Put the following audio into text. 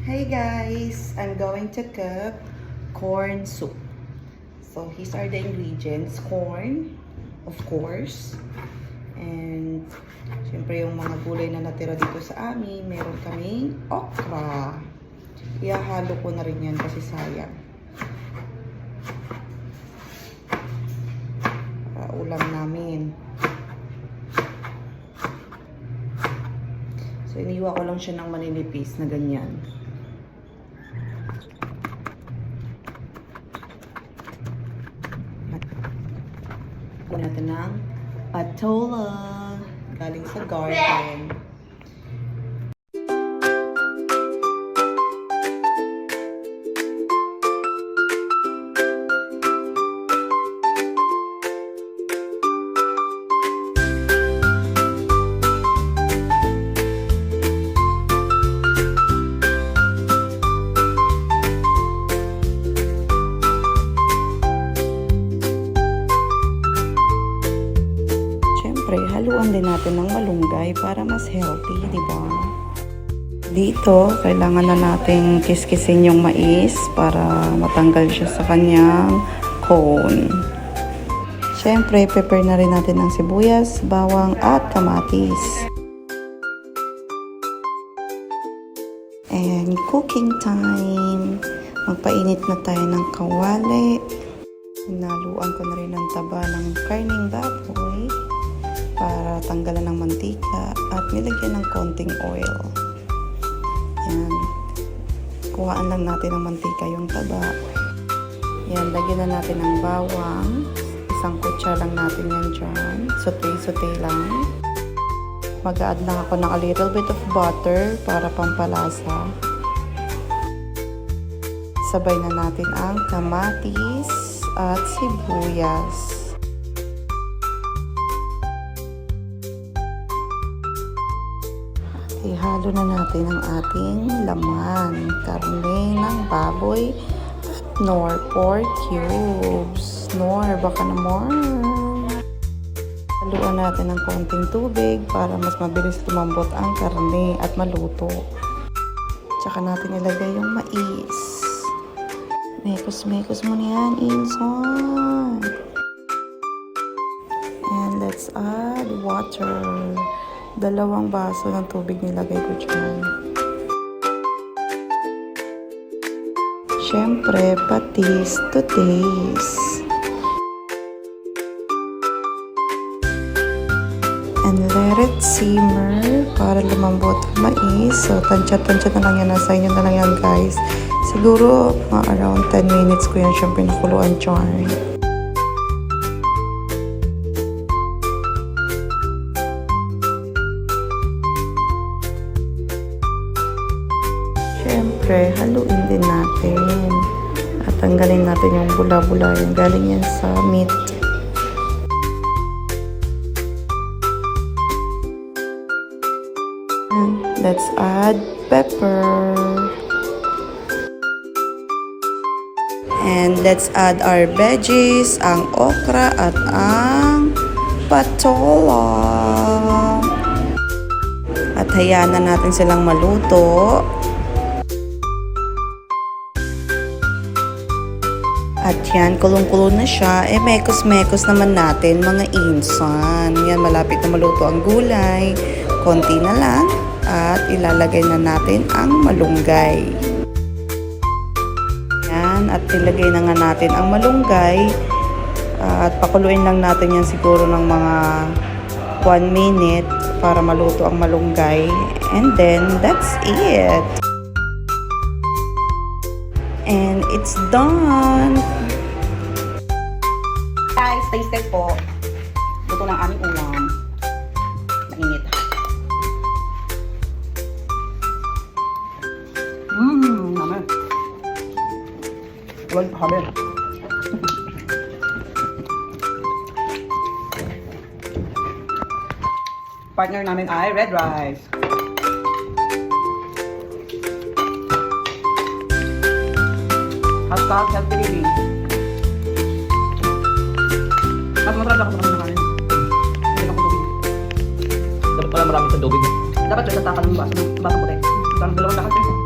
Hey guys, I'm going to cook corn soup. So these are the ingredients. Corn, of course. And syempre yung mga gulay na natira dito sa amin. Meron kaming okra. Ihahalo ko na rin yan kasi sayang. Para ulam namin. So iniwa ko lang siya ng maninipis na ganyan. Kuha natin ng patola galing sa garden. Haluan din natin ng malunggay para mas healthy, di ba? Dito, kailangan na nating kiskisin yung mais para matanggal siya sa kanyang cone. Siyempre, prepare na rin natin ng sibuyas, bawang at kamatis. And cooking time! Magpainit na tayo ng kawali. Hinaluan ko na rin ng taba ng karning baboy para tanggalan ng mantika at nilagyan ng konting oil. Yan. Kuhaan lang natin ng mantika yung taba. Yan, lagyan na natin ng bawang. Isang kutsa lang natin yan dyan. Saute lang. Mag-add lang ako ng a little bit of butter para pampalasa. Sabay na natin ang kamatis at sibuyas. Ihalo na natin ang ating laman. Karne ng baboy at nor pork cubes. Nor, baka na more. Haluan natin ng konting tubig para mas mabilis lumambot ang karne at maluto. Tsaka natin ilagay yung mais. Mekos-mekos mo na yan, insan. And let's add water. 2 baso ng tubig nilagay ko dyan. Siyempre, patis to taste. And let it simmer para lumambot ang mais. So, tansya-tansya na lang yan. Nasa inyo na lang yan, guys. Siguro, mga around 10 minutes ko yan siyang pinakuluan dyan. Siyempre, haluin din natin. At tanggalin natin yung bula-bula. Yung galing yan sa meat. And let's add pepper. And let's add our veggies, ang okra at ang patola. At hayaan na natin silang maluto. At yan, kulong-kulo na siya. Mekos-mekos naman natin, mga insan. Yan, malapit na maluto ang gulay. Konti na lang. At ilalagay na natin ang malunggay. Yan, at ilagay na nga natin ang malunggay. At pakuluin lang natin yan siguro ng mga 1 minute para maluto ang malunggay. And then, that's it. And it's done! Guys, taste po. Luto ng aming ulam. Mainit. Naman. Huwag haber. Partner namin ay red rice. Hashtag healthy living. Mas masarap ako sa kanin. Hindi ako tubig. Dapat pala marami sa tubig. Dapat sa tapan ng baso puti. Parang 2 lakas.